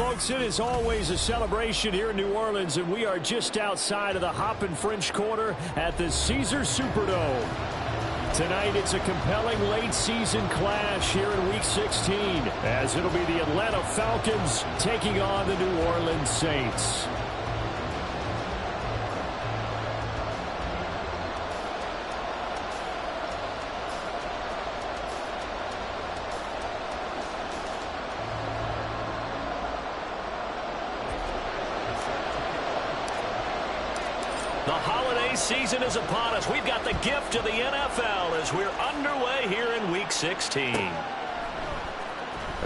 folks, it is always a celebration here in New Orleans, and we are just outside of the Hoppin' French Quarter at the Caesars Superdome. Tonight, it's a compelling late-season clash here in Week 16, as it'll be the Atlanta Falcons taking on the New Orleans Saints. The holiday season is upon us. We've got the gift of the NFL as we're underway here in Week 16.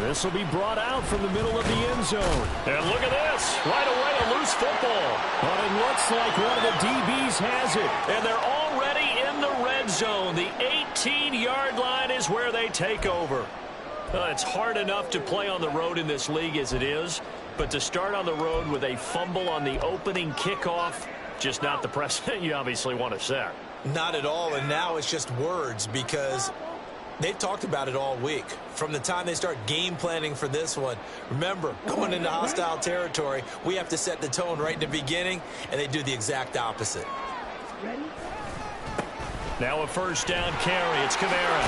This will be brought out from the middle of the end zone. And look at this. Right away, a loose football. But it looks like one of the DBs has it. And they're already in the red zone. The 18-yard line is where they take over. It's hard enough to play on the road in this league as it is. But to start on the road with a fumble on the opening kickoff, just not the precedent you obviously want to set. Not at all, and now it's just words because they've talked about it all week. From the time they start game planning for this one, remember, going into hostile territory, we have to set the tone right in the beginning, and they do the exact opposite. Now a first down carry. It's Kamara.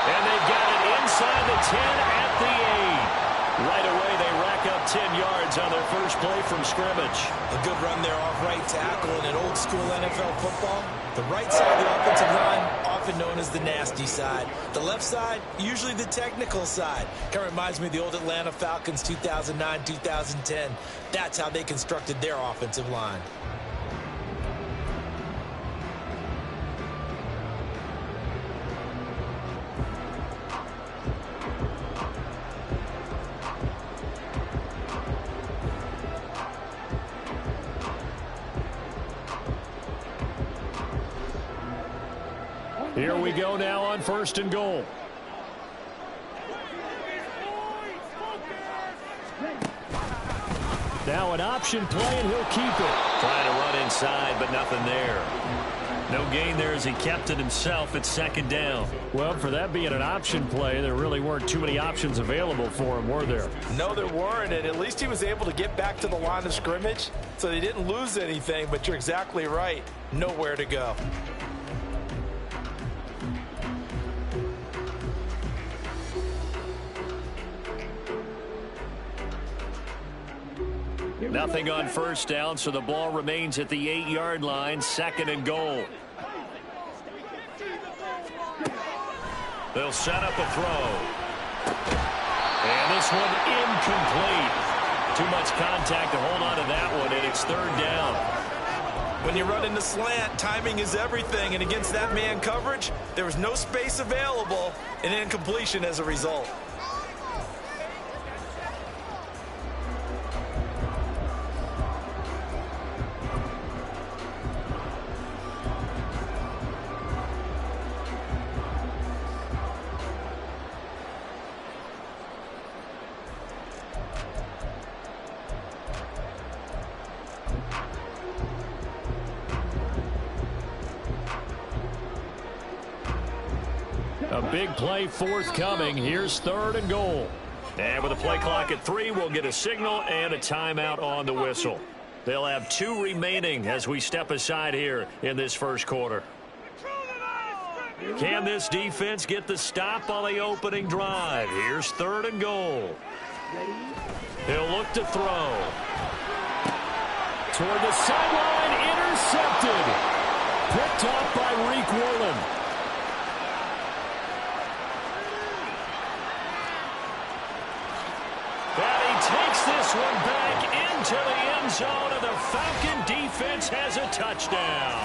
And they've got it inside the 10 at the 8. Right away, they rack up 10 yards on their first play from scrimmage. A good run there off right tackle in an old-school NFL football. The right side of the offensive line, often known as the nasty side. The left side, usually the technical side. Kind of reminds me of the old Atlanta Falcons 2009-2010. That's how they constructed their offensive line. Here we go now on first and goal. Now an option play, and he'll keep it. Trying to run inside, but nothing there. No gain there as he kept it himself at second down. Well, for that being an option play, there really weren't too many options available for him, were there? No, there weren't, and at least he was able to get back to the line of scrimmage, so they didn't lose anything, but you're exactly right. Nowhere to go. Nothing on first down, so the ball remains at the 8-yard line, second and goal. They'll set up a throw. And this one incomplete. Too much contact to hold on to that one, and it's third down. When you run in the slant, timing is everything, and against that man coverage, there was no space available, and incompletion as a result. A big play forthcoming. Here's third and goal. And with a play clock at 3, we'll get a signal and a timeout on the whistle. They'll have 2 remaining as we step aside here in this first quarter. Can this defense get the stop on the opening drive? Here's third and goal. He'll look to throw. Toward the sideline, intercepted. Picked off by Reek Woolen. Takes this one back into the end zone, and the Falcon defense has a touchdown.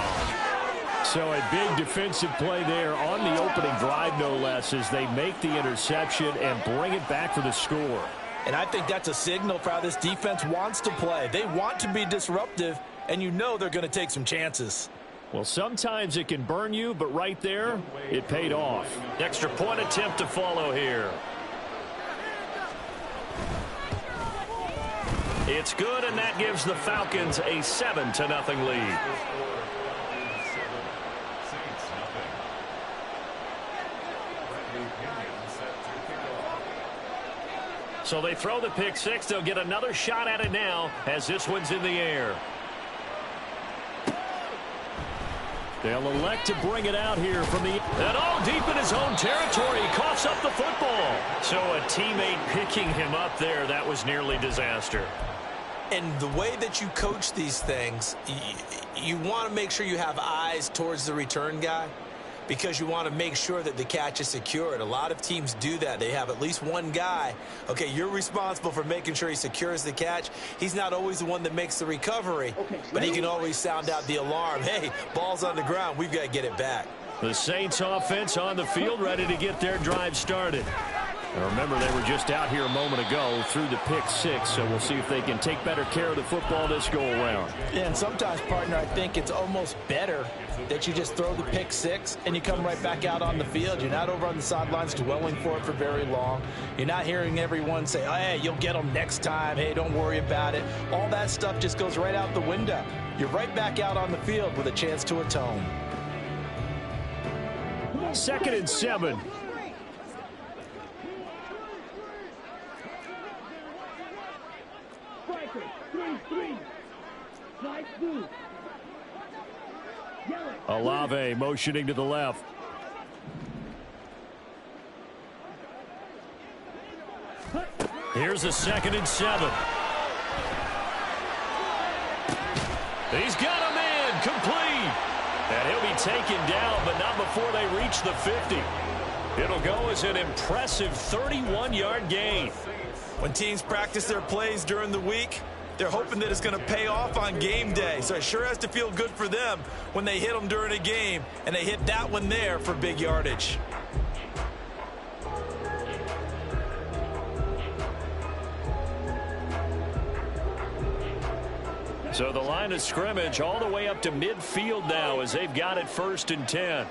So a big defensive play there on the opening drive, no less, as they make the interception and bring it back for the score. And I think that's a signal for how this defense wants to play. They want to be disruptive, and you know they're going to take some chances. Well, sometimes it can burn you, but right there, it paid off. Extra point attempt to follow here. It's good, and that gives the Falcons a 7-0 lead. So they throw the pick six. They'll get another shot at it now as this one's in the air. They'll elect to bring it out here from the... And all deep in his own territory. He coughs up the football. So a teammate picking him up there, that was nearly disaster. And the way that you coach these things, you want to make sure you have eyes towards the return guy because you want to make sure that the catch is secured. A lot of teams do that. They have at least one guy. Okay, you're responsible for making sure he secures the catch. He's not always the one that makes the recovery, but he can always sound out the alarm. Hey, ball's on the ground. We've got to get it back. The Saints offense on the field, ready to get their drive started. And remember, they were just out here a moment ago through the pick six, so we'll see if they can take better care of the football this go-around. Yeah, and sometimes, partner, I think it's almost better that you just throw the pick six and you come right back out on the field. You're not over on the sidelines dwelling for it for very long. You're not hearing everyone say, oh, hey, you'll get them next time. Hey, don't worry about it. All that stuff just goes right out the window. You're right back out on the field with a chance to atone. 2nd and 7. Olave motioning to the left. Here's a 2nd and 7. He's got a man complete. And he'll be taken down, but not before they reach the 50. It'll go as an impressive 31-yard gain. When teams practice their plays during the week, they're hoping that it's going to pay off on game day. So it sure has to feel good for them when they hit them during a game, and they hit that one there for big yardage. So the line of scrimmage all the way up to midfield now as they've got it 1st and 10.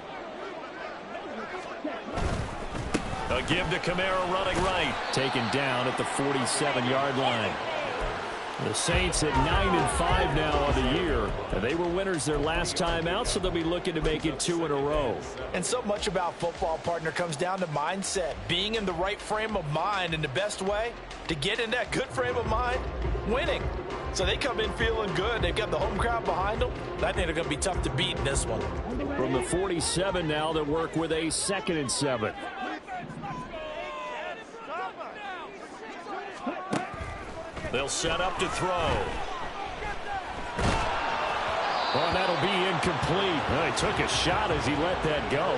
A give to Kamara running right. Taken down at the 47-yard line. The Saints at 9-5 now on the year. They were winners their last time out, so they'll be looking to make it 2 in a row. And so much about football, partner, comes down to mindset. Being in the right frame of mind, and the best way to get in that good frame of mind, winning. So they come in feeling good. They've got the home crowd behind them. I think they're going to be tough to beat in this one. From the 47 now, they work with a 2nd and 7. They'll set up to throw. Well, that'll be incomplete. Well, he took a shot as he let that go.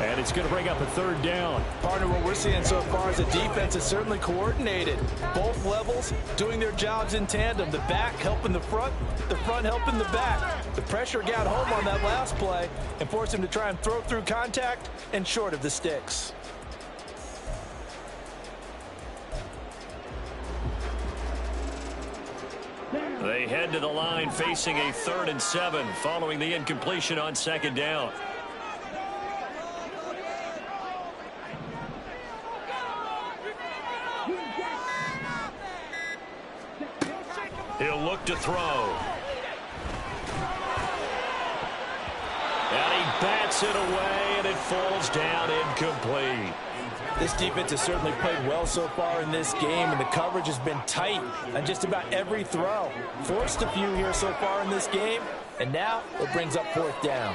And it's going to bring up a 3rd down. Partner, what we're seeing so far is the defense is certainly coordinated. Both levels doing their jobs in tandem. The back helping the front helping the back. The pressure got home on that last play and forced him to try and throw through contact and short of the sticks. They head to the line facing a 3rd and 7 following the incompletion on 2nd down. He'll look to throw. And he bats it away, and it falls down incomplete. This defense has certainly played well so far in this game, and the coverage has been tight on just about every throw. Forced a few here so far in this game, and now it brings up 4th down.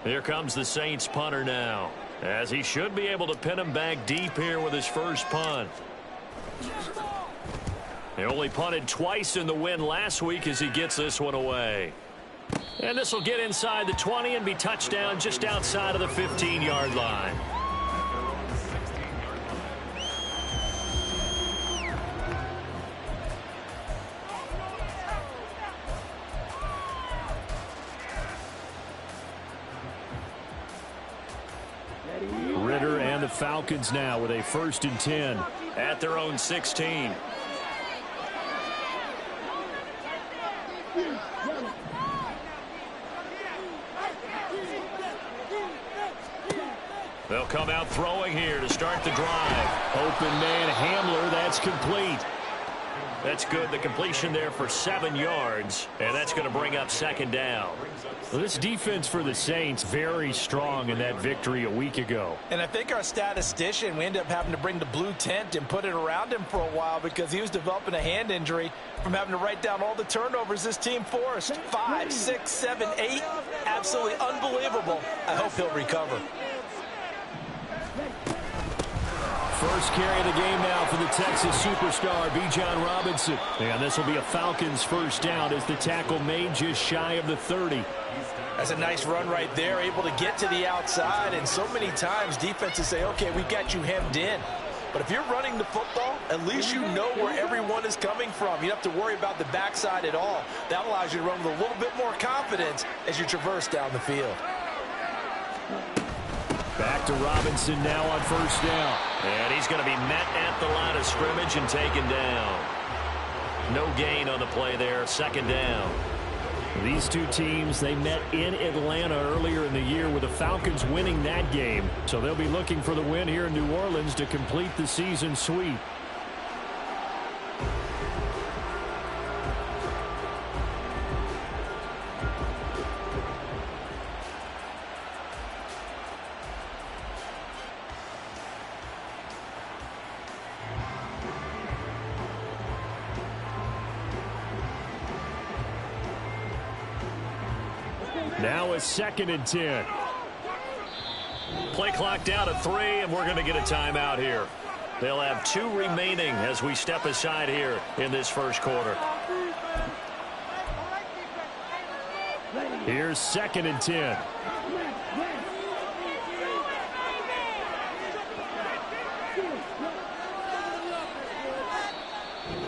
Here comes the Saints punter now, as he should be able to pin him back deep here with his first punt. He only punted twice in the win last week as he gets this one away. And this will get inside the 20 and be touchdown just outside of the 15-yard line. Ritter and the Falcons now with a 1st and 10. At their own 16. They'll come out throwing here to start the drive. Open man Hamler, that's complete. That's good. The completion there for 7 yards, and that's going to bring up second down. Well, this defense for the Saints very strong in that victory a week ago. And I think our statistician, we ended up having to bring the blue tent and put it around him for a while because he was developing a hand injury from having to write down all the turnovers this team forced. 5, 6, 7, 8. Absolutely unbelievable. I hope he'll recover. First carry of the game now for the Texas superstar, Bijan Robinson. And this will be a Falcons first down as the tackle made just shy of the 30. That's a nice run right there, able to get to the outside. And so many times defenses say, okay, we got you hemmed in. But if you're running the football, at least you know where everyone is coming from. You don't have to worry about the backside at all. That allows you to run with a little bit more confidence as you traverse down the field. Back to Robinson now on first down. And he's going to be met at the line of scrimmage and taken down. No gain on the play there, second down. These two teams, they met in Atlanta earlier in the year with the Falcons winning that game. So they'll be looking for the win here in New Orleans to complete the season sweep. Now a 2nd and 10. Play clock down to 3, and we're going to get a timeout here. They'll have 2 remaining as we step aside here in this first quarter. Here's 2nd and 10.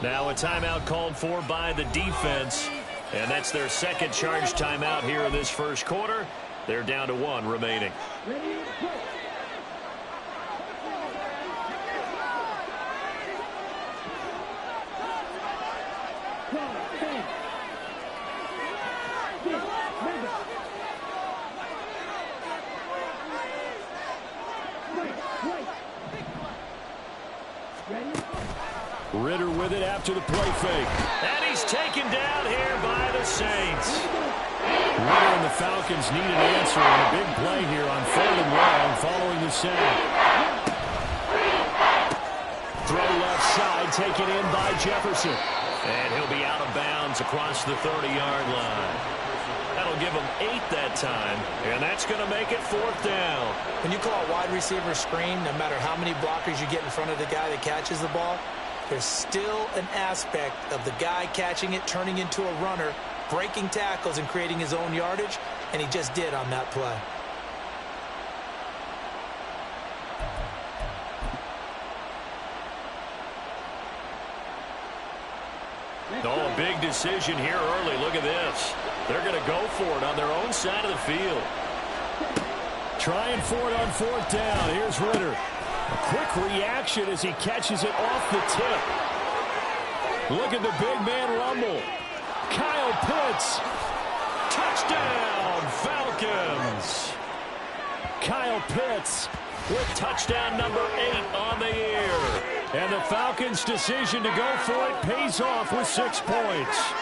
Now a timeout called for by the defense. And that's their second charge timeout here in this first quarter. They're down to 1 remaining. Ritter with it after the play fake. And he's taken down here by the Saints. Ritter and the Falcons need an answer on a big play here on 3rd and long following the sack. Throw left side, taken in by Jefferson. And he'll be out of bounds across the 30-yard line. That'll give him 8 that time, and that's going to make it 4th down. When you call a wide receiver screen, no matter how many blockers you get in front of the guy that catches the ball, there's still an aspect of the guy catching it, turning into a runner, breaking tackles and creating his own yardage, and he just did on that play. Oh, a big decision here early. Look at this. They're going to go for it on their own side of the field. Trying for it on 4th down. Here's Ritter. A quick reaction as he catches it off the tip. Look at the big man rumble. Kyle Pitts. Touchdown, Falcons. Kyle Pitts with touchdown number 8 on the year. And the Falcons' decision to go for it pays off with 6 points.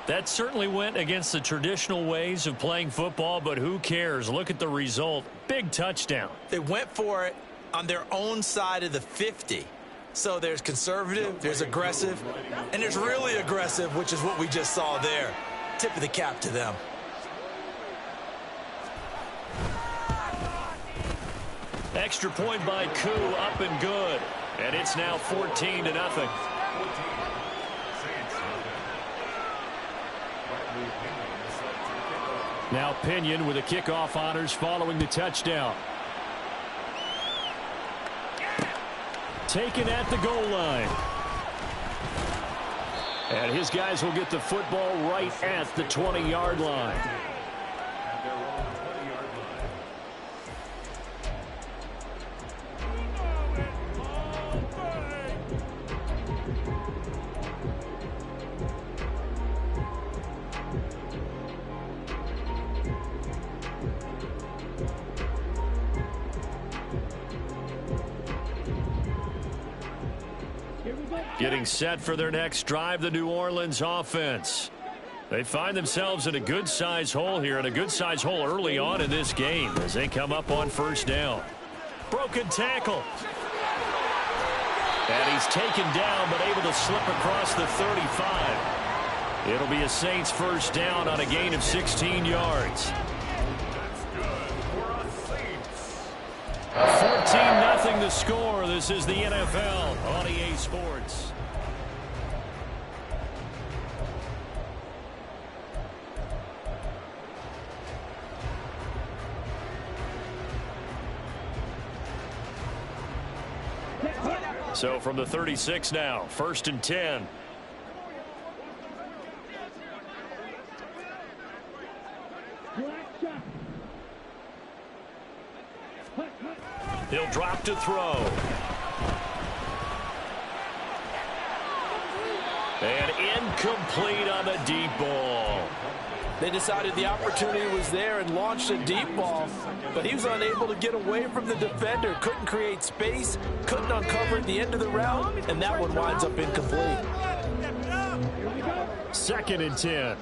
That certainly went against the traditional ways of playing football, but who cares? Look at the result. Big touchdown. They went for it on their own side of the 50. So there's conservative, there's aggressive, and there's really aggressive, which is what we just saw there. Tip of the cap to them. Extra point by Koo, up and good. And it's now 14-0. Now Pinion with the kickoff honors following the touchdown. Taken at the goal line. And his guys will get the football right at the 20-yard line. Getting set for their next drive, the New Orleans offense. They find themselves in a good-sized hole here, and a good-sized hole early on in this game as they come up on first down. Broken tackle. And he's taken down, but able to slip across the 35. It'll be a Saints first down on a gain of 16 yards. 14-0 the score. This is the NFL on EA Sports. So from the 36 now, 1st and 10. He'll drop to throw. And incomplete on the deep ball. They decided the opportunity was there and launched a deep ball, but he was unable to get away from the defender, couldn't create space, couldn't uncover at the end of the route, and that one winds up incomplete. 2nd and 10.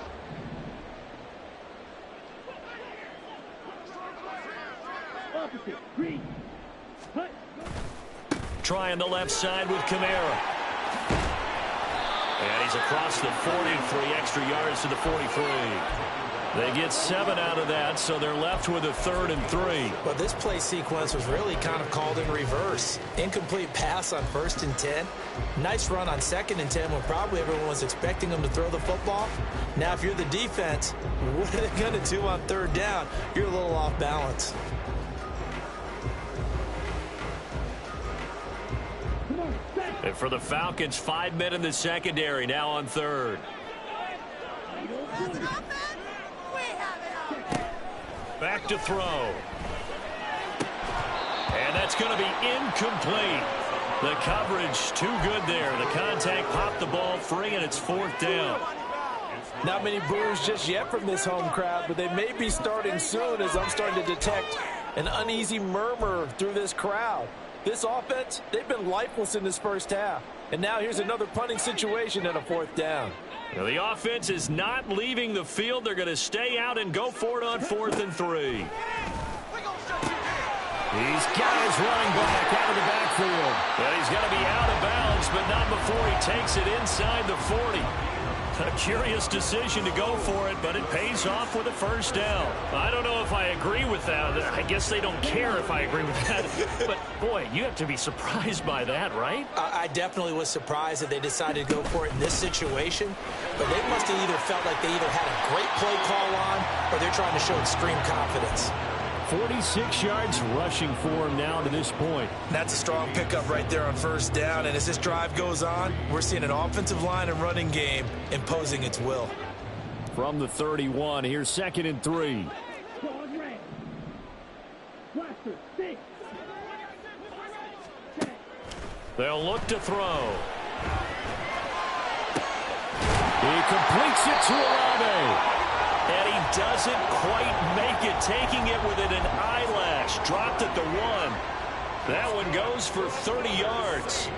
Trying the left side with Kamara. And he's across the 43 extra yards to the 43. They get 7 out of that, so they're left with a 3rd and 3. But this play sequence was really kind of called in reverse. Incomplete pass on 1st and 10. Nice run on 2nd and 10 when probably everyone was expecting them to throw the football. Now, if you're the defense, what are they going to do on 3rd down? You're a little off balance. And for the Falcons, 5 men in the secondary now on 3rd. Back to throw. And that's going to be incomplete. The coverage too good there. The contact popped the ball free, and it's 4th down. Not many boos just yet from this home crowd, but they may be starting soon as I'm starting to detect an uneasy murmur through this crowd. This offense, they've been lifeless in this first half. And now here's another punting situation and a 4th down. Now the offense is not leaving the field. They're going to stay out and go for it on 4th and 3. He's got his running back out of the backfield. And he's going to be out of bounds, but not before he takes it inside the 40. A curious decision to go for it, but it pays off with a 1st down. I don't know if I agree with that. I guess they don't care if I agree with that. But, boy, you have to be surprised by that, right? I definitely was surprised that they decided to go for it in this situation. But they must have either felt like they either had a great play call on or they're trying to show extreme confidence. 46 yards rushing for him now to this point. That's a strong pickup right there on 1st down. And as this drive goes on, we're seeing an offensive line and running game imposing its will. From the 31, here's 2nd and 3. They'll look to throw. He completes it to Olave. And he doesn't quite make it, taking it within an eyelash. Dropped at the 1. That one goes for 30 yards.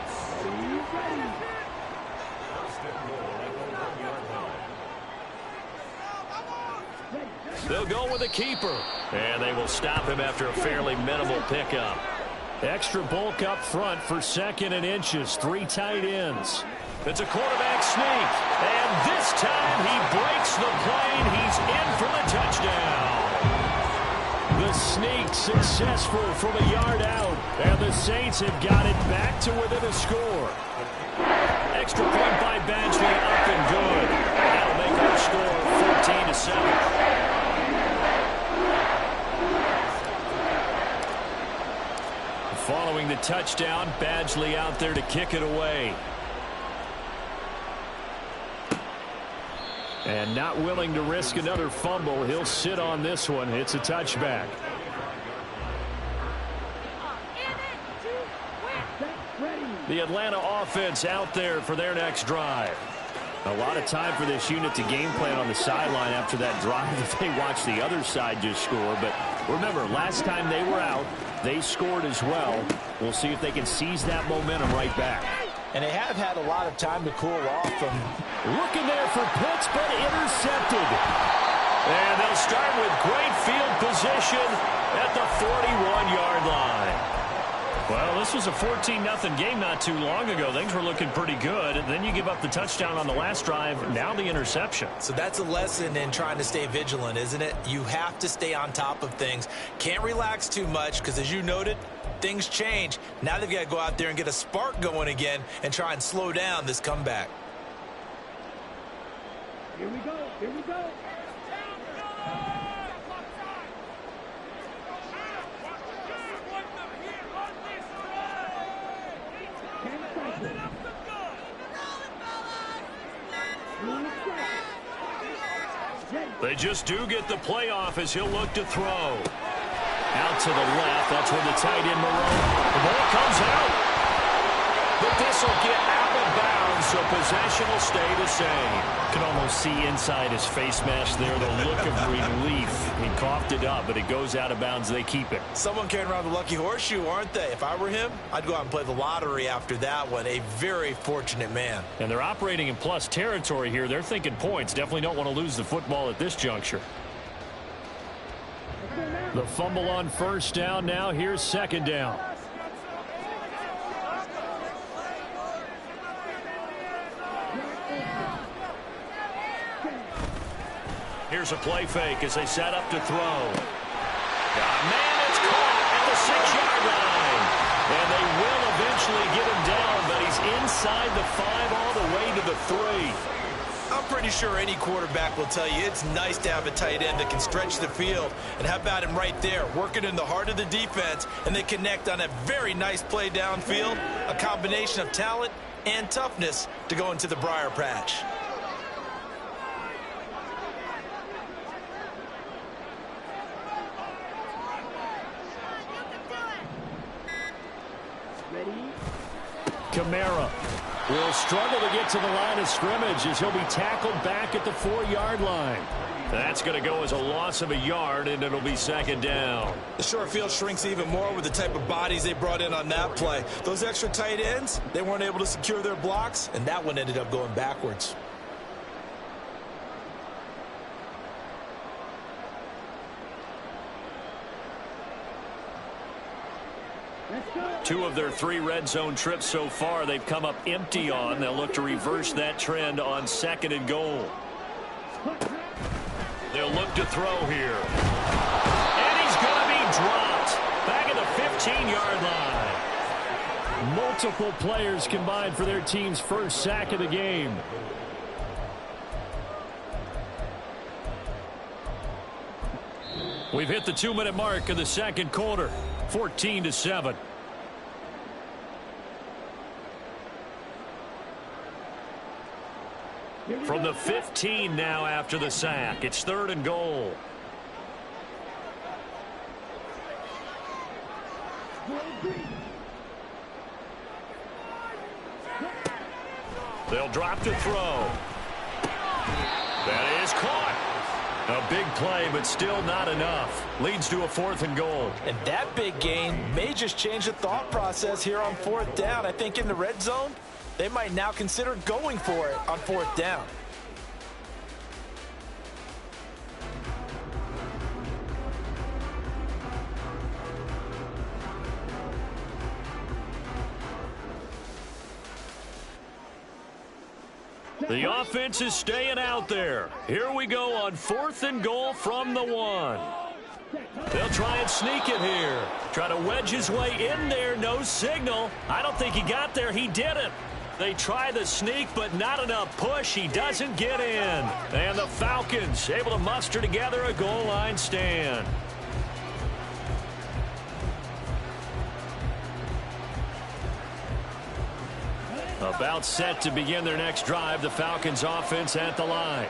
They'll go with a keeper. And they will stop him after a fairly minimal pickup. Extra bulk up front for 2nd and inches. 3 tight ends. It's a quarterback sneak. And this time he breaks the plane. He's in for the touchdown. The sneak successful from a yard out. And the Saints have got it back to within a score. Extra point by Badgley up and good. That'll make our score 14-7. Following the touchdown, Badgley out there to kick it away. And not willing to risk another fumble. He'll sit on this one. It's a touchback. The Atlanta offense out there for their next drive. A lot of time for this unit to game plan on the sideline after that drive if they watch the other side just score. But remember, last time they were out, they scored as well. We'll see if they can seize that momentum right back. And they have had a lot of time to cool off from... Looking there for Pitts, but intercepted. And they'll start with great field position at the 41-yard line. Well, this was a 14-0 game not too long ago. Things were looking pretty good. And then you give up the touchdown on the last drive. Now the interception. So that's a lesson in trying to stay vigilant, isn't it? You have to stay on top of things. Can't relax too much because, as you noted, things change. Now they've got to go out there and get a spark going again and try and slow down this comeback. Here we go. Here we go. They just do get the playoff as he'll look to throw. Out to the left. That's where the tight end Marone. The ball comes out. But this will get out of bounds, so possession will stay the same. Can almost see inside his face mask there the look of relief. He coughed it up, but it goes out of bounds. They keep it. Someone carrying around the lucky horseshoe, aren't they? If I were him, I'd go out and play the lottery after that one. A very fortunate man. And they're operating in plus territory here. They're thinking points. Definitely don't want to lose the football at this juncture. The fumble on first down. Now here's second down. Here's a play fake as they set up to throw. Man, it's caught at the 6-yard line. And they will eventually get him down, but he's inside the 5 all the way to the 3. I'm pretty sure any quarterback will tell you it's nice to have a tight end that can stretch the field. And how about him right there, working in the heart of the defense, and they connect on a very nice play downfield, a combination of talent and toughness to go into the briar patch. Kamara will struggle to get to the line of scrimmage as he'll be tackled back at the 4-yard line. That's going to go as a loss of a yard, and it'll be second down. The short field shrinks even more with the type of bodies they brought in on that play. Those extra tight ends, they weren't able to secure their blocks, and that one ended up going backwards. Two of their 3 red zone trips so far they've come up empty on. They'll look to reverse that trend on 2nd and goal. They'll look to throw here. And he's going to be dropped back at the 15-yard line. Multiple players combined for their team's first sack of the game. We've hit the 2-minute mark of the second quarter. 14-7. From the 15 now after the sack. It's 3rd and goal. They'll drop to throw. That is caught. A big play, but still not enough. Leads to a 4th and goal. And that big gain may just change the thought process here on 4th down. I think in the red zone, they might now consider going for it on 4th down. The offense is staying out there. Here we go on 4th and goal from the 1. They'll try and sneak it here. Try to wedge his way in there. No signal. I don't think he got there. He didn't. They try the sneak, but not enough push. He doesn't get in. And the Falcons able to muster together a goal line stand. About set to begin their next drive. The Falcons offense at the line.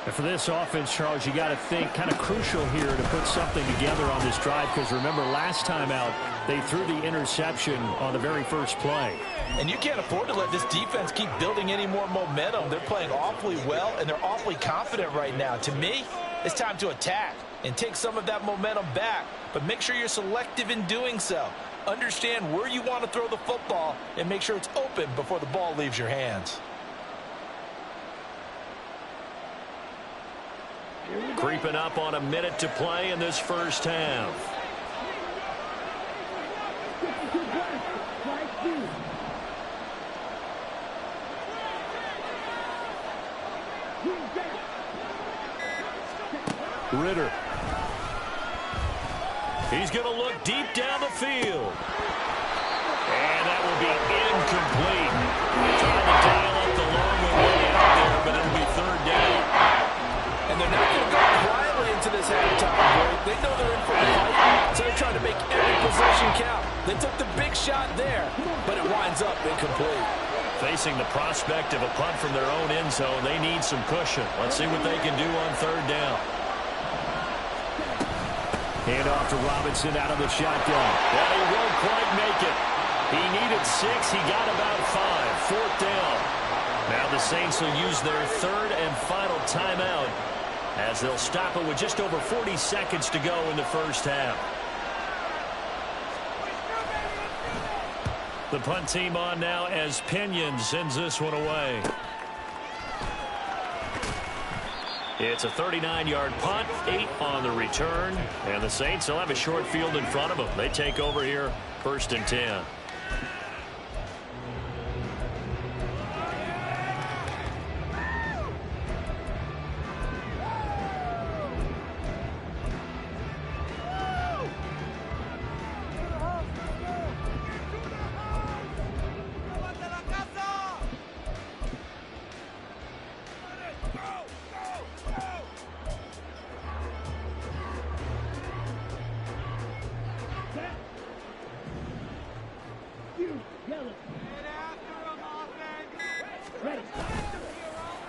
And for this offense, Charles, you got to think kind of crucial here to put something together on this drive, because remember last time out they threw the interception on the very first play. And you can't afford to let this defense keep building any more momentum. They're playing awfully well, and they're awfully confident right now. To me, it's time to attack and take some of that momentum back, but make sure you're selective in doing so. Understand where you want to throw the football and make sure it's open before the ball leaves your hands. Creeping up on a minute to play in this first half. Ritter. He's going to look deep down the field. And that will be incomplete. Trying to dial up the long way out there, but it'll be third down. And they're not going to go quietly into this halftime break. They know they're in for a fight, so they're trying to make every possession count. They took the big shot there, but it winds up incomplete. Facing the prospect of a punt from their own end zone, they need some cushion. Let's see what they can do on third down. Hand off to Robinson out of the shotgun. Well, he won't quite make it. He needed 6. He got about 5. Fourth down. Now the Saints will use their third and final timeout as they'll stop it with just over 40 seconds to go in the first half. The punt team on now as Pinion sends this one away. It's a 39-yard punt, 8 on the return, and the Saints will have a short field in front of them. They take over here, 1st and 10.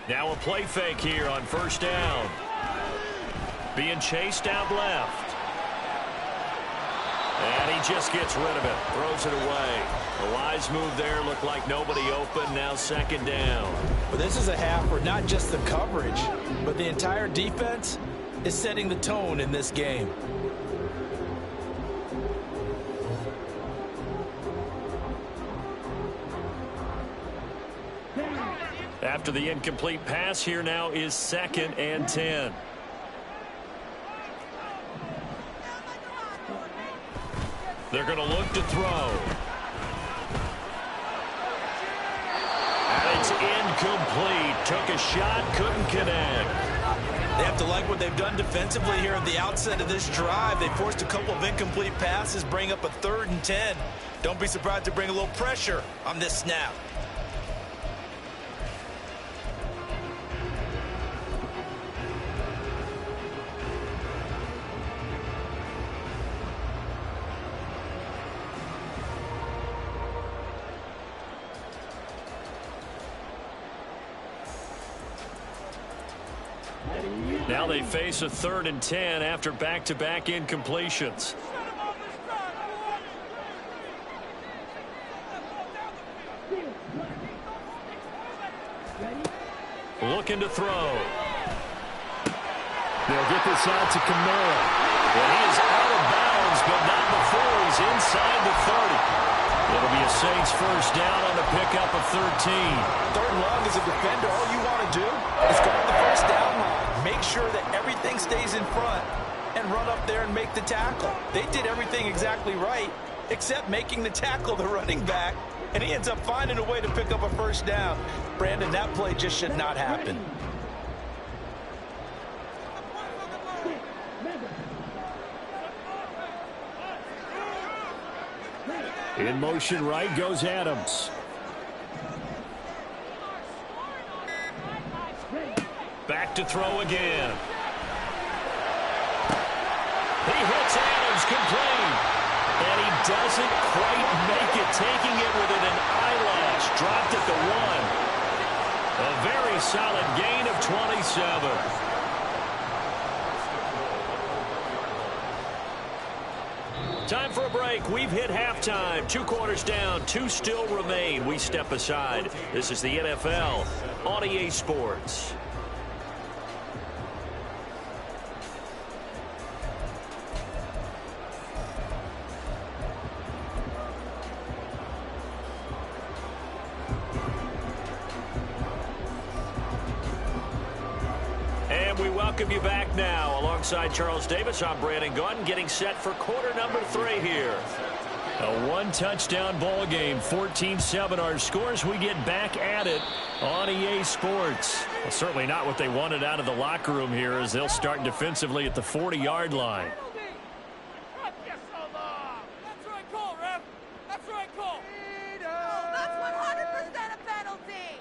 Now a play fake here on first down. Being chased out left. And he just gets rid of it. Throws it away. A wise move there. Looked like nobody open. Now second down. But this is a half where not just the coverage, but the entire defense is setting the tone in this game. After the incomplete pass, here now is 2nd and 10. They're going to look to throw. And it's incomplete. Took a shot, couldn't connect. They have to like what they've done defensively here at the outset of this drive. They forced a couple of incomplete passes, bring up a 3rd and 10. Don't be surprised to bring a little pressure on this snap. Now they face a 3rd and 10 after back-to-back incompletions. Looking to throw. They'll get this out to Kamara. Well, he is out of bounds, but not before he's inside the 30. It'll be a Saints first down on the pickup of 13. 3rd and long as a defender, all you want to do is guard the first down line. Make sure that everything stays in front and run up there and make the tackle. They did everything exactly right except making the tackle the running back, and he ends up finding a way to pick up a first down. Brandon, that play just should not happen. In motion right goes Adams. Back to throw again. He hits Adams complete. And he doesn't quite make it, taking it within an eyelash. Dropped at the 1. A very solid gain of 27. Time for a break. We've hit halftime. 2 quarters down. 2 still remain. We step aside. This is the NFL on EA Sports. welcome you back now. Alongside Charles Davis, I'm Brandon Gaudin, getting set for quarter number 3 here. A one-touchdown ball game, 14-7 our scores. We get back at it on EA Sports. Well, certainly not what they wanted out of the locker room here as they'll start defensively at the 40-yard line. That's right call, ref. That's right call. No, that's 100% a penalty.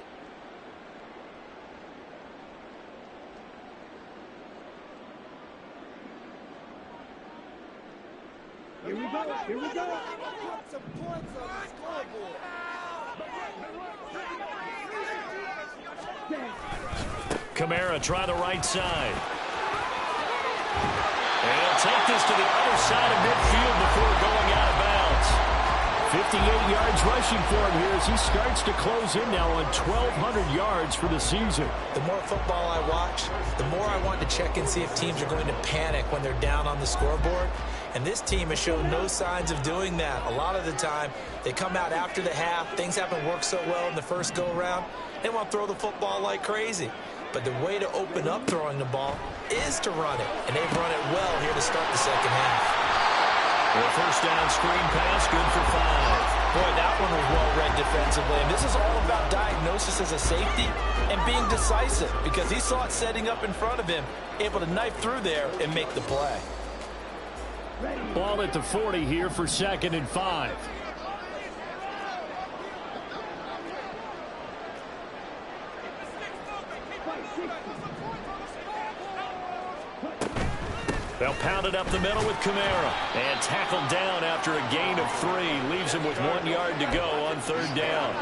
Here we go. Here we go. Put some points on the scoreboard. Kamara try the right side. And he'll take this to the other side of midfield before going out of bounds. 58 yards rushing for him here as he starts to close in now on 1,200 yards for the season. The more football I watch, the more I want to check and see if teams are going to panic when they're down on the scoreboard. And this team has shown no signs of doing that. A lot of the time, they come out after the half. Things haven't worked so well in the first go-around. They want to throw the football like crazy. But the way to open up throwing the ball is to run it. And they've run it well here to start the second half. The first down screen pass, good for 5. Boy, that one was well read defensively. And this is all about diagnosis as a safety and being decisive because he saw it setting up in front of him, able to knife through there and make the play. Ball at the 40 here for 2nd and 5. They'll pound it up the middle with Kamara. And tackled down after a gain of 3. Leaves him with 1 yard to go on 3rd down.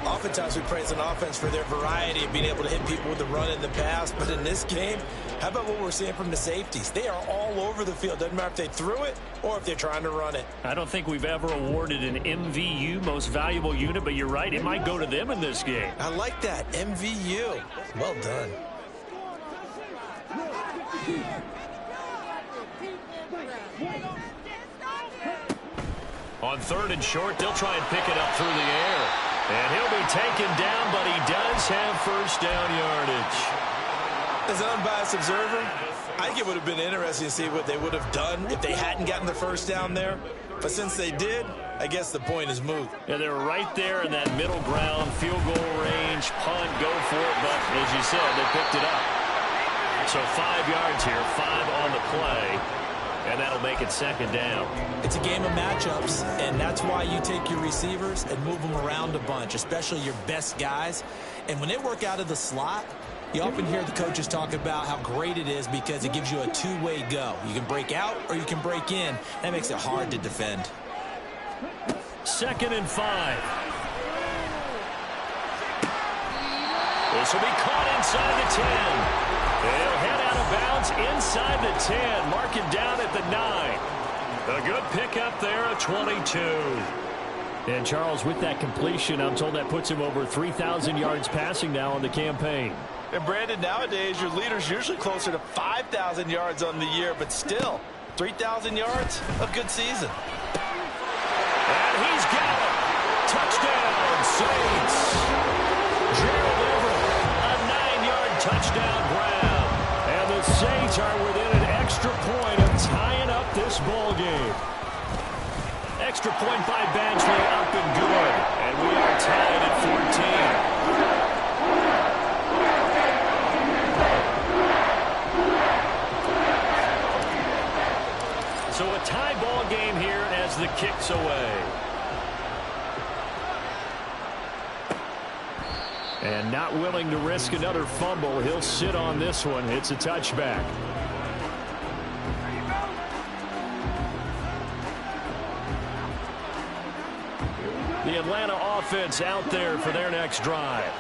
Oftentimes we praise an offense for their variety of being able to hit people with the run and the pass. But in this game, how about what we're seeing from the safeties? They are all over the field. Doesn't matter if they threw it or if they're trying to run it. I don't think we've ever awarded an MVU, most valuable unit, but you're right. It might go to them in this game. I like that. MVU. Well done. On 3rd and short, they'll try and pick it up through the air. And he'll be taken down, but he does have first down yardage. As an unbiased observer, I think it would have been interesting to see what they would have done if they hadn't gotten the first down there. But since they did, I guess the point is moot. Yeah, they're right there in that middle ground, field goal range, punt, go for it. But as you said, they picked it up. So 5 yards here, 5 on the play. And that'll make it 2nd down. It's a game of matchups, and that's why you take your receivers and move them around a bunch, especially your best guys. And when they work out of the slot, you often hear the coaches talk about how great it is because it gives you a two-way go. You can break out or you can break in. That makes it hard to defend. 2nd and 5. This will be caught inside the 10. They'll head out of bounds inside the 10. Mark it down at the 9. A good pickup there at 22. And Charles, with that completion, I'm told that puts him over 3,000 yards passing now on the campaign. And Brandon, nowadays your leader's usually closer to 5,000 yards on the year, but still 3,000 yards, a good season. And he's got it. Touchdown, Saints. Gerald Everett, a 9-yard touchdown grab. And the Saints are within an extra point of tying up this ball game. Extra point by Badgley, up and good. And we are tied at 14. So a tie ball game here as the kick's away. And not willing to risk another fumble. He'll sit on this one. It's a touchback. The Atlanta offense out there for their next drive.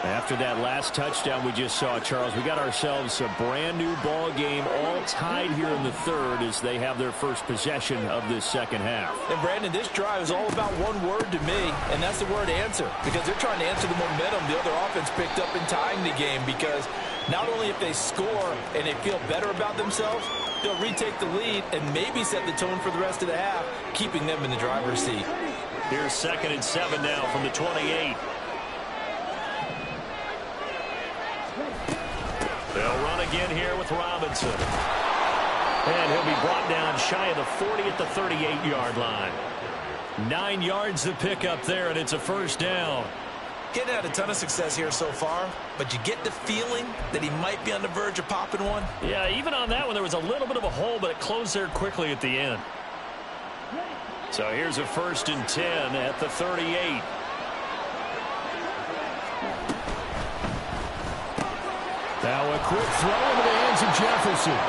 After that last touchdown we just saw, Charles, we got ourselves a brand new ball game, all tied here in the 3rd as they have their first possession of this second half. And Brandon, this drive is all about one word to me, and that's the word answer, because they're trying to answer the momentum the other offense picked up in tying the game, because not only if they score and they feel better about themselves, they'll retake the lead and maybe set the tone for the rest of the half, keeping them in the driver's seat. Here's 2nd and 7 now from the 28. They'll run again here with Robinson. And he'll be brought down shy of the 40 at the 38-yard line. 9 yards to pick up there, and it's a first down. Getting had a ton of success here so far, but you get the feeling that he might be on the verge of popping one. Yeah, even on that one, there was a little bit of a hole, but it closed there quickly at the end. So here's a 1st and 10 at the 38. Now a quick throw into the hands of Jefferson.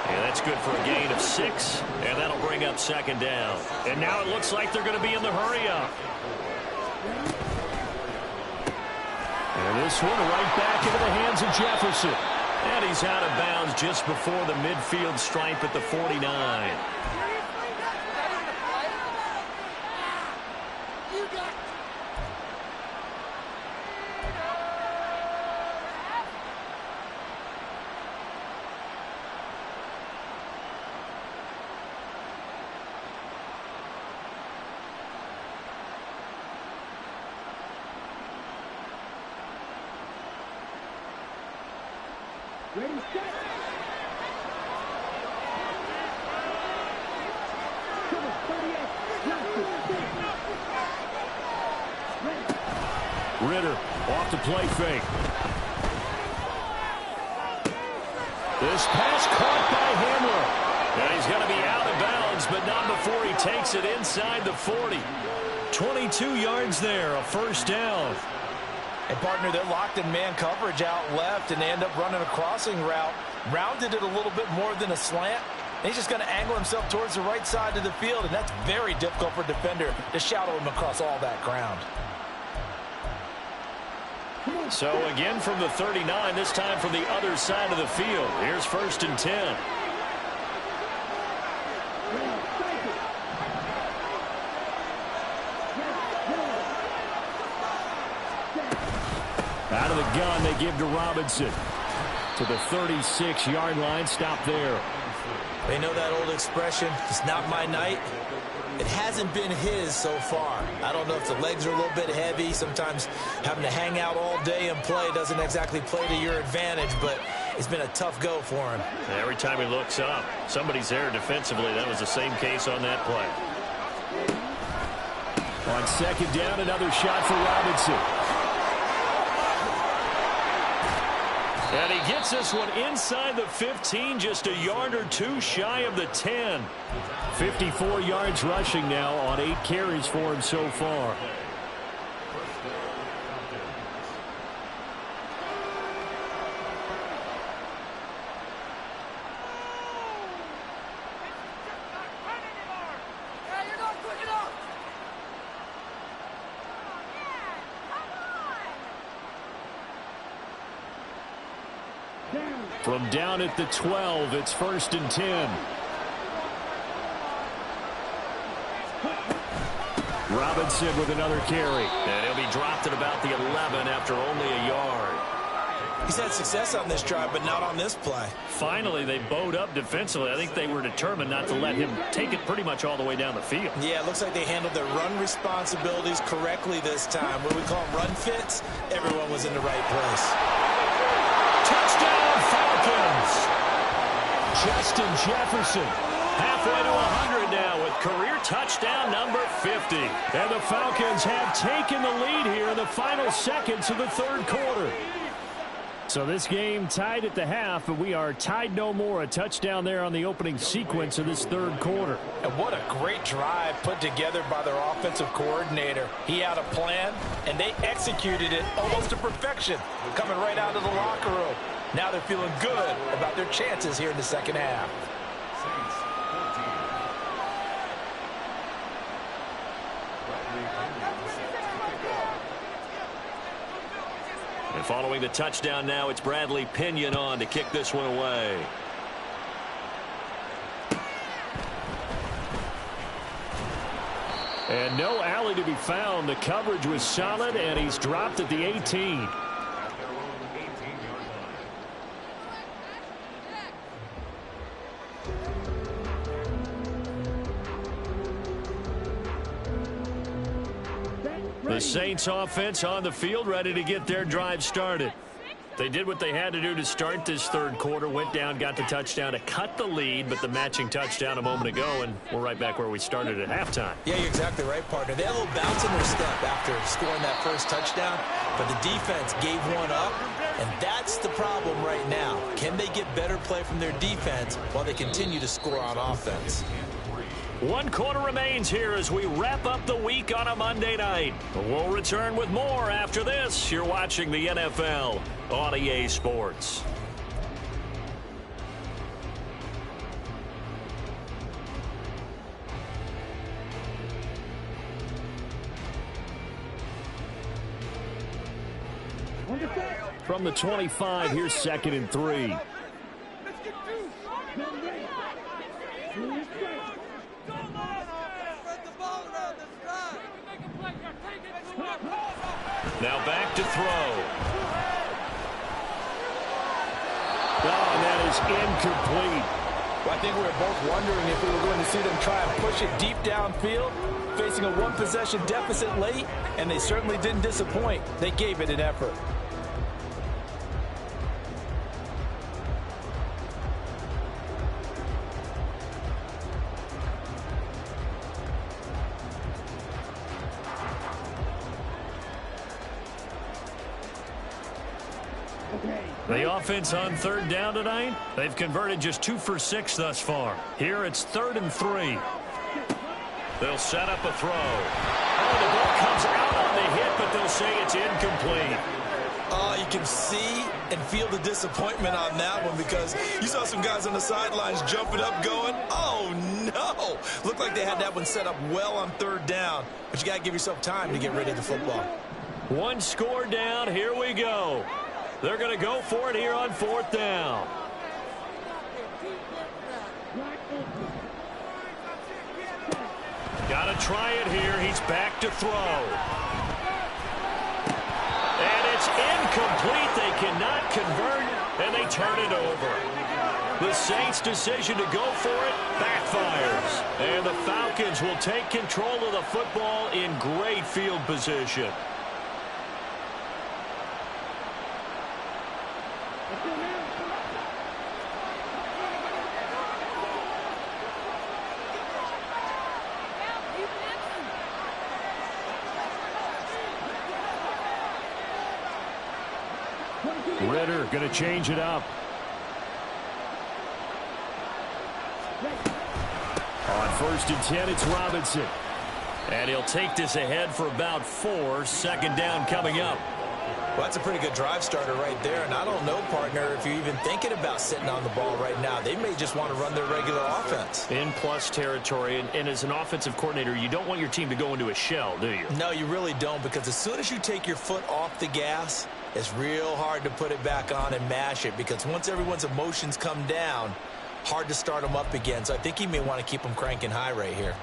And that's good for a gain of 6, and that'll bring up 2nd down. And now it looks like they're going to be in the hurry-up. And this one right back into the hands of Jefferson. And he's out of bounds just before the midfield stripe at the 49. Ready, set. Cover, 38. Ritter off the play fake. This pass caught by Hamler. And he's going to be out of bounds, but not before he takes it inside the 40. 22 yards there, a first down. And, partner, they're locked in man coverage out left, and they end up running a crossing route. Rounded it a little bit more than a slant. And he's just going to angle himself towards the right side of the field, and that's very difficult for a defender to shadow him across all that ground. So, again from the 39, this time from the other side of the field. Here's 1st and 10. Out of the gun, they give to Robinson. To the 36-yard line, stop there. They know that old expression, it's not my night. It hasn't been his so far. I don't know if the legs are a little bit heavy. Sometimes having to hang out all day and play doesn't exactly play to your advantage, but it's been a tough go for him. Every time he looks up, somebody's there defensively. That was the same case on that play. On 2nd down, another shot for Robinson. And he gets this one inside the 15, just a yard or two shy of the 10. 54 yards rushing now on 8 carries for him so far. From down at the 12, it's 1st and 10. Robinson with another carry. And he'll be dropped at about the 11 after only a yard. He's had success on this drive, but not on this play. Finally, they bowed up defensively. I think they were determined not to let him take it pretty much all the way down the field. Yeah, it looks like they handled their run responsibilities correctly this time. What we call run fits, everyone was in the right place. Touchdown, Falcons! Justin Jefferson. Halfway to 100 now with career touchdown number 50. And the Falcons have taken the lead here in the final seconds of the 3rd quarter. So this game tied at the half, but we are tied no more. A touchdown there on the opening sequence of this 3rd quarter. And what a great drive put together by their offensive coordinator. He had a plan, and they executed it almost to perfection, coming right out of the locker room. Now they're feeling good about their chances here in the 2nd half. And following the touchdown now, it's Bradley Pinion on to kick this one away. And no alley to be found. The coverage was solid, and he's dropped at the 18. The Saints offense on the field, ready to get their drive started. They did what they had to do to start this third quarter, went down, got the touchdown to cut the lead, but the matching touchdown a moment ago, and we're right back where we started at halftime. Yeah, you're exactly right, partner. They had a little bounce in their step after scoring that first touchdown, but the defense gave one up, and that's the problem right now. Can they get better play from their defense while they continue to score on offense? One quarter remains here as we wrap up the week on a Monday night. We'll return with more after this. You're watching the NFL on EA Sports. From the 25, here's 2nd and 3. Now back to throw. Oh, and that is incomplete. Well, I think we were both wondering if we were going to see them try and push it deep downfield, facing a one-possession deficit late, and they certainly didn't disappoint. They gave it an effort. The offense on 3rd down tonight, they've converted just 2 for 6 thus far. Here it's 3rd and 3. They'll set up a throw. Oh, the ball comes out on the hit, but they'll say it's incomplete. You can see and feel the disappointment on that one because you saw some guys on the sidelines jumping up going, oh, no. Looked like they had that one set up well on 3rd down, but you got to give yourself time to get rid of the football. One score down. Here we go. They're going to go for it here on 4th down. Got to try it here. He's back to throw. And it's incomplete. They cannot convert, and they turn it over. The Saints' decision to go for it backfires. And the Falcons will take control of the football in great field position. Ritter going to change it up. On 1st and 10, it's Robinson. And he'll take this ahead for about 4. 2nd down coming up. Well, that's a pretty good drive starter right there. And I don't know, partner, if you're even thinking about sitting on the ball right now. They may just want to run their regular offense. In plus territory. And as an offensive coordinator, you don't want your team to go into a shell, do you? No, you really don't, because as soon as you take your foot off the gas, it's real hard to put it back on and mash it, because once everyone's emotions come down, hard to start them up again. So I think he may want to keep them cranking high right here.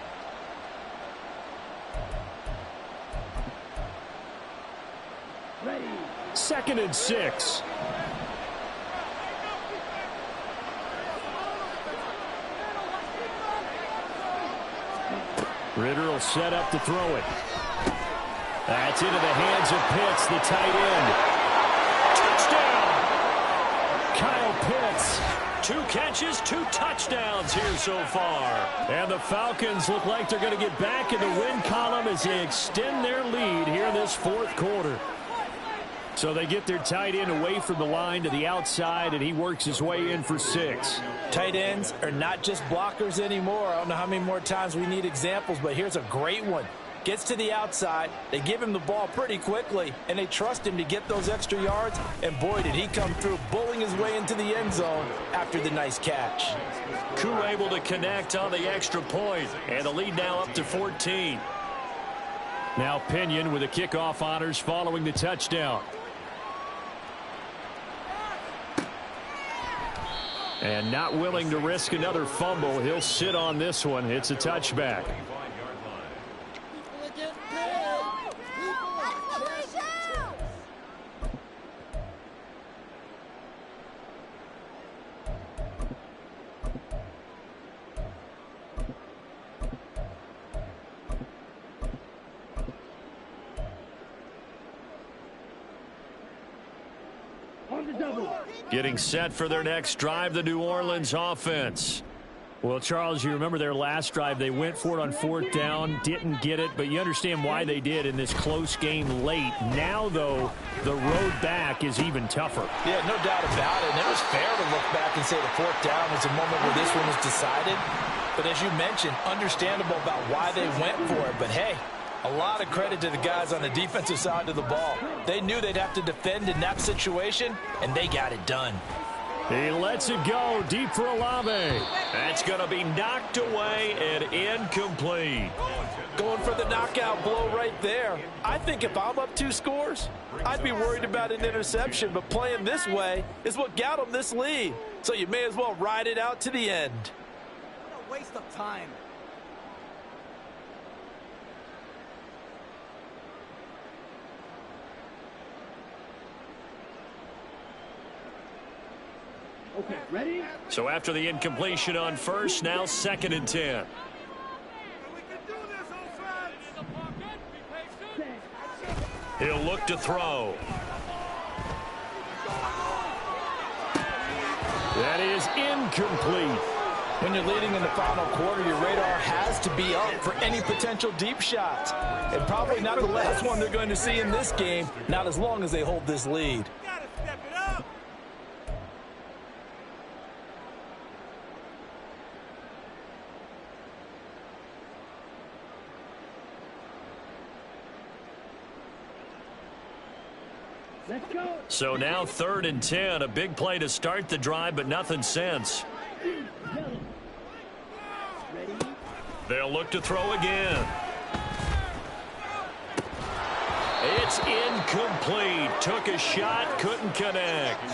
Ready. 2nd and 6. Ritter will set up to throw it. That's into the hands of Pitts, the tight end. Touchdown! Kyle Pitts. 2 catches, 2 touchdowns here so far. And the Falcons look like they're going to get back in the win column as they extend their lead here in this 4th quarter. So they get their tight end away from the line to the outside, and he works his way in for 6. Tight ends are not just blockers anymore. I don't know how many more times we need examples, but here's a great one. Gets to the outside, they give him the ball pretty quickly, and they trust him to get those extra yards, and boy, did he come through, bullying his way into the end zone after the nice catch. Koo able to connect on the extra point, and the lead now up to 14. Now Pinion with the kickoff honors following the touchdown. And not willing to risk another fumble. He'll sit on this one. It's a touchback. On the double. Getting set for their next drive, the New Orleans offense. Well, Charles, you remember their last drive. They went for it on 4th down, didn't get it, but you understand why they did in this close game late. Now, though, the road back is even tougher. Yeah, no doubt about it. And it was fair to look back and say the 4th down was a moment where this one was decided. But as you mentioned, understandable about why they went for it. But, hey, a lot of credit to the guys on the defensive side of the ball. They knew they'd have to defend in that situation, and they got it done. He lets it go deep for Olave. That's going to be knocked away and incomplete. Going for the knockout blow right there. I think if I'm up 2 scores, I'd be worried about an interception, but playing this way is what got them this lead. So you may as well ride it out to the end. What a waste of time. Okay, ready? So after the incompletion on first, now 2nd and 10. He'll look to throw. That is incomplete. When you're leading in the final quarter, your radar has to be up for any potential deep shots. And probably not the last one they're going to see in this game, not as long as they hold this lead. Let's go. So now 3rd and 10. A big play to start the drive, but nothing since. Ready? They'll look to throw again. It's incomplete. Took a shot, couldn't connect.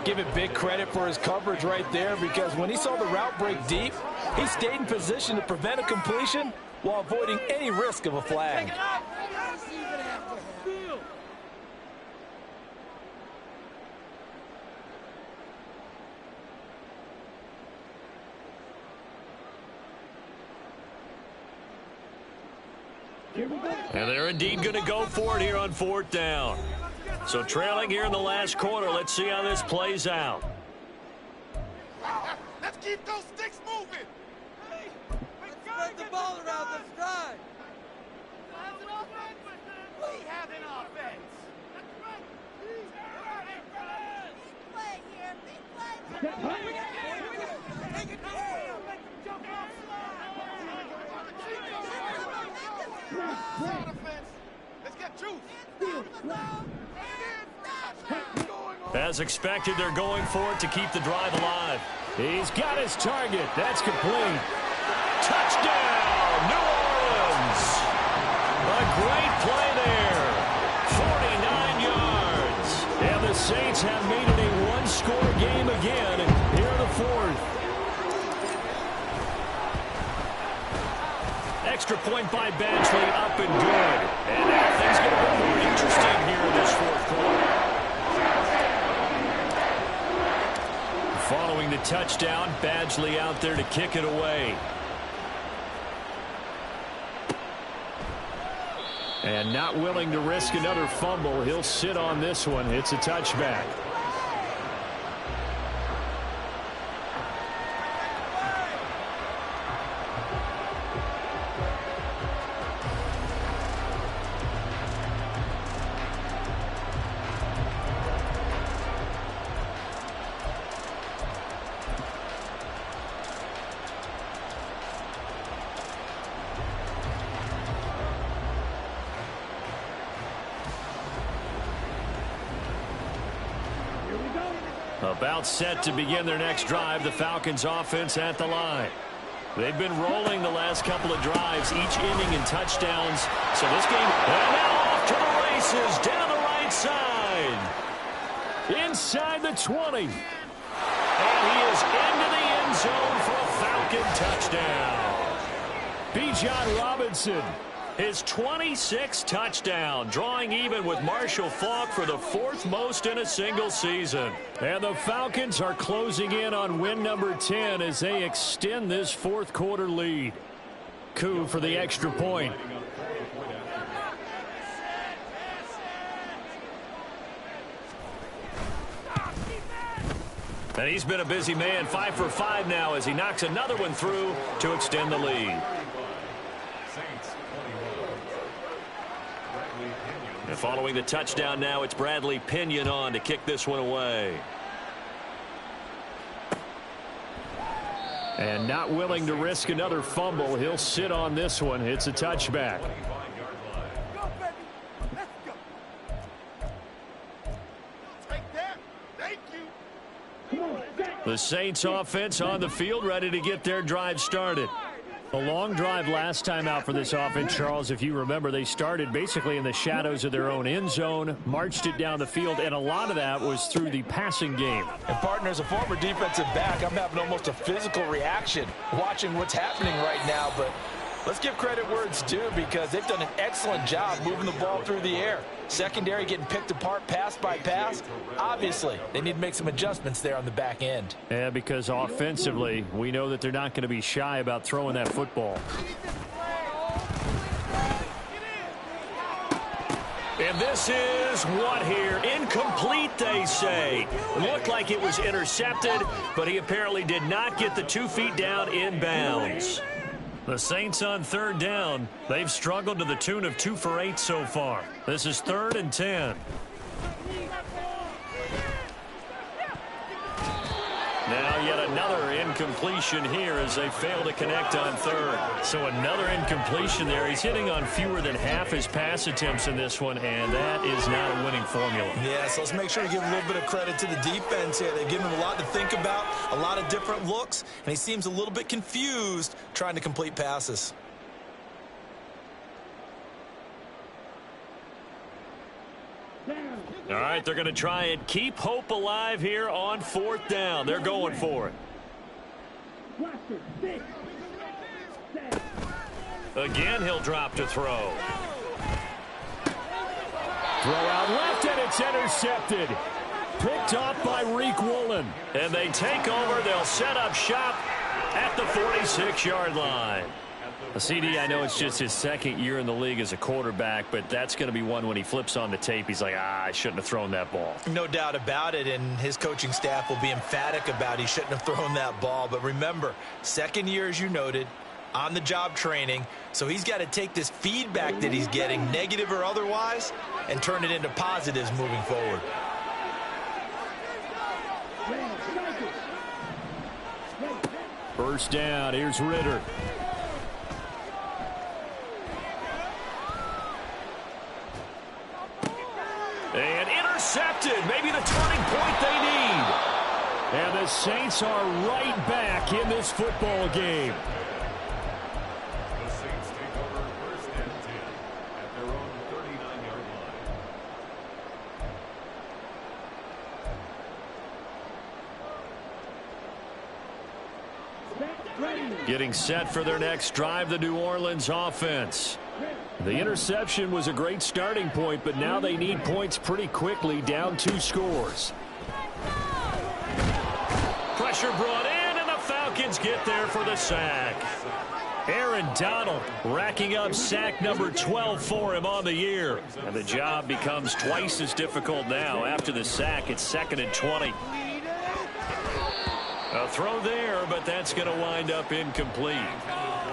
Give it big credit for his coverage right there, because when he saw the route break deep, he stayed in position to prevent a completion while avoiding any risk of a flag. And they're indeed going to go for it here on 4th down. So trailing here in the last quarter. Let's see how this plays out. Let's keep those sticks moving. Hey, spread the ball around this drive. We have an offense. Big play here. Big play. Take it down. Jump off slide. Let's get juice. As expected, they're going for it to keep the drive alive. He's got his target. That's complete. Touchdown, New Orleans. A great play there. 49 yards. And the Saints have made it a one-score game again here in the 4th. Extra point by Badgley, up and good. And now things get a bit more interesting here in this 4th quarter. Following the touchdown, Badgley out there to kick it away. And not willing to risk another fumble. He'll sit on this one. It's a touchback. About set to begin their next drive, the Falcons offense at the line. They've been rolling the last couple of drives, each ending in touchdowns. So this game, and now off to the races, down the right side. Inside the 20. And he is into the end zone for a Falcon touchdown. Bijan Robinson. His 26th touchdown, drawing even with Marshall Faulk for the 4th most in a single season. And the Falcons are closing in on win number 10 as they extend this 4th quarter lead. Coup for the extra point. And he's been a busy man, 5 for 5 now as he knocks another one through to extend the lead. And following the touchdown now, it's Bradley Pinion on to kick this one away. And not willing to risk another fumble, he'll sit on this one. It's a touchback. The Saints offense on the field, ready to get their drive started. A long drive last time out for this offense, Charles. If you remember, they started basically in the shadows of their own end zone, marched it down the field, and a lot of that was through the passing game. And partner, as a former defensive back, I'm having almost a physical reaction watching what's happening right now. But let's give credit where it's due because they've done an excellent job moving the ball through the air. Secondary getting picked apart pass by pass. Obviously, they need to make some adjustments there on the back end. Yeah, because offensively, we know that they're not going to be shy about throwing that football. And this is what here? Incomplete, they say. Looked like it was intercepted, but he apparently did not get the 2 feet down in bounds. The Saints on third down. They've struggled to the tune of 2 for 8 so far. This is 3rd and 10. Now yet another incompletion here as they fail to connect on third. So another incompletion there. He's hitting on fewer than half his pass attempts in this one, and that is not a winning formula. Yeah, so let's make sure we give a little bit of credit to the defense here. They've given him a lot to think about, a lot of different looks, and he seems a little bit confused trying to complete passes. All right, they're going to try and keep hope alive here on 4th down. They're going for it. Again, he'll drop to throw. Throw out left, and it's intercepted. Picked off by Reek Woolen. And they take over. They'll set up shop at the 46-yard line. CD, I know it's just his 2nd year in the league as a quarterback, but that's going to be one when he flips on the tape, he's like, I shouldn't have thrown that ball. No doubt about it, and his coaching staff will be emphatic about he shouldn't have thrown that ball. But remember, 2nd year, as you noted, on-the-job training, so he's got to take this feedback that he's getting, negative or otherwise, and turn it into positives moving forward. First down, here's Ritter. And intercepted. Maybe the turning point they need. And the Saints are right back in this football game. The Saints take over 1st and 10 at their own 39-yard line. Getting set for their next drive, the New Orleans offense. The interception was a great starting point, but now they need points pretty quickly, down 2 scores. Pressure brought in, and the Falcons get there for the sack. Aaron Donald racking up sack number 12 for him on the year. And the job becomes twice as difficult now. After the sack, it's 2nd and 20. A throw there, but that's going to wind up incomplete.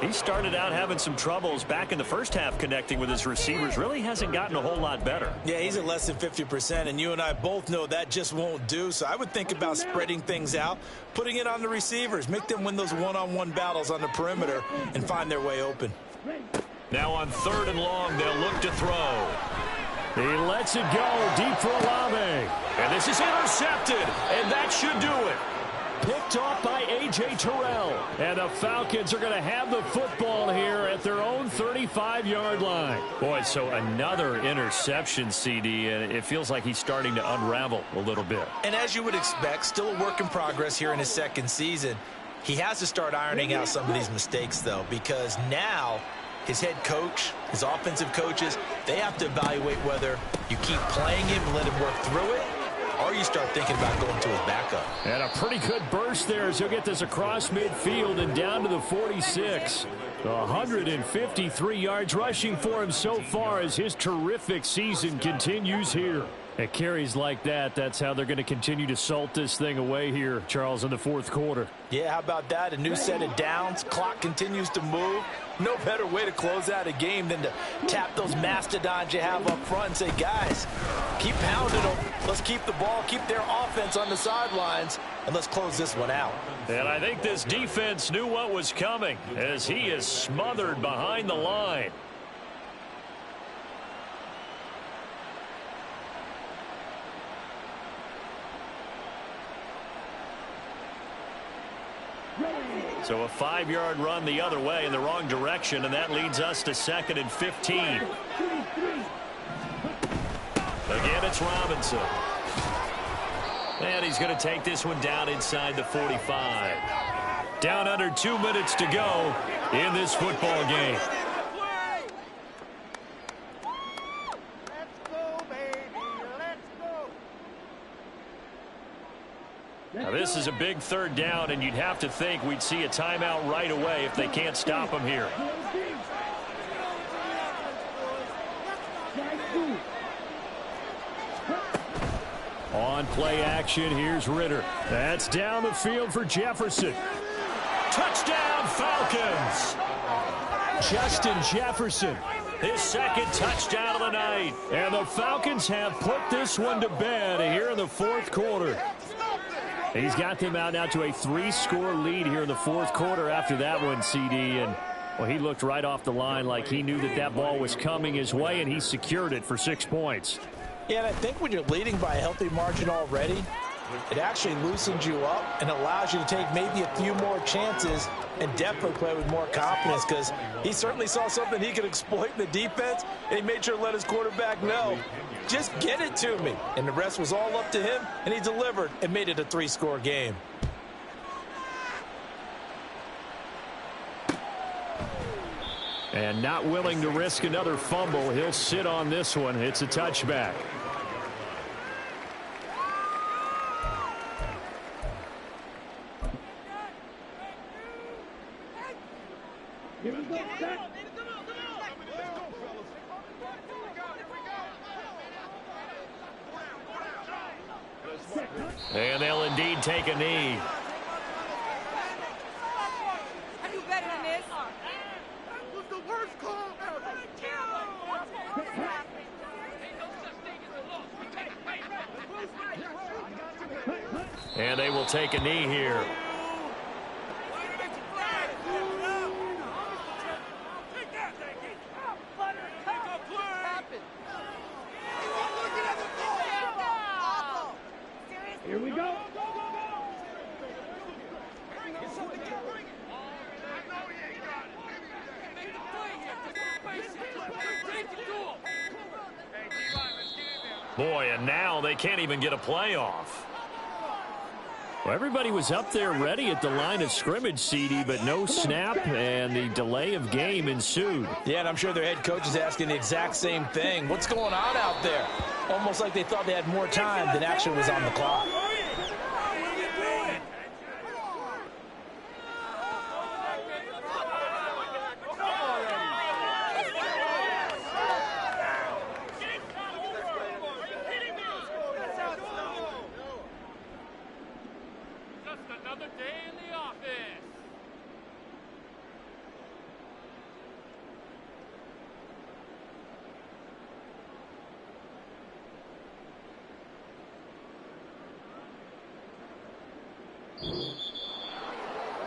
He started out having some troubles back in the first half connecting with his receivers. Really hasn't gotten a whole lot better. Yeah, he's at less than 50%, and you and I both know that just won't do. So I would think about spreading things out, putting it on the receivers, make them win those one-on-one battles on the perimeter and find their way open. Now on 3rd and long, they'll look to throw. He lets it go deep for Olave. And this is intercepted, and that should do it. Picked off by A.J. Terrell. And the Falcons are going to have the football here at their own 35-yard line. Boy, so another interception, CD, and it feels like he's starting to unravel a little bit. And as you would expect, still a work in progress here in his 2nd season. He has to start ironing out some of these mistakes, though, because now his head coach, his offensive coaches, they have to evaluate whether you keep playing him and let him work through it, or you start thinking about going to his backup. And a pretty good burst there as he'll get this across midfield and down to the 46. 153 yards rushing for him so far as his terrific season continues here. At carries like that, that's how they're going to continue to salt this thing away here, Charles, in the fourth quarter. Yeah, how about that? A new set of downs. Clock continues to move. No better way to close out a game than to tap those mastodons you have up front and say, guys, keep pounding them. Let's keep the ball, keep their offense on the sidelines, and let's close this one out. And I think this defense knew what was coming as he is smothered behind the line. So a 5-yard run the other way in the wrong direction, and that leads us to 2nd and 15. Again, it's Robinson. And he's going to take this one down inside the 45. Down under 2 minutes to go in this football game. Now, this is a big 3rd down, and you'd have to think we'd see a timeout right away if they can't stop him here. On play action, here's Ritter. That's down the field for Jefferson. Touchdown, Falcons! Justin Jefferson. His 2nd touchdown of the night. And the Falcons have put this one to bed here in the 4th quarter. He's got them out now to a 3-score lead here in the 4th quarter after that one, CD. And, well, he looked right off the line like he knew that that ball was coming his way, and he secured it for 6 points. Yeah, and I think when you're leading by a healthy margin already, it actually loosens you up and allows you to take maybe a few more chances and definitely play with more confidence, because he certainly saw something he could exploit in the defense, and he made sure to let his quarterback know, just get it to me. And the rest was all up to him, and he delivered and made it a 3-score game. And not willing to risk another fumble, he'll sit on this one. It's a touchback. Here we go. Set. And they'll indeed take a knee. I do better than this. That was the worst call ever. And they will take a knee here. Here we go. Boy, and now they can't even get a playoff. Well, everybody was up there ready at the line of scrimmage, CD, but no snap, and the delay of game ensued. Yeah, and I'm sure their head coach is asking the exact same thing. What's going on out there? Almost like they thought they had more time than actually was on the clock.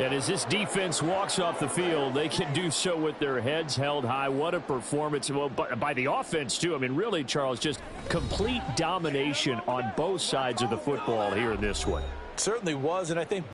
And as this defense walks off the field, they can do so with their heads held high. What a performance. Well, by the offense, too. I mean, really, Charles, just complete domination on both sides of the football here in this one. Certainly was, and I think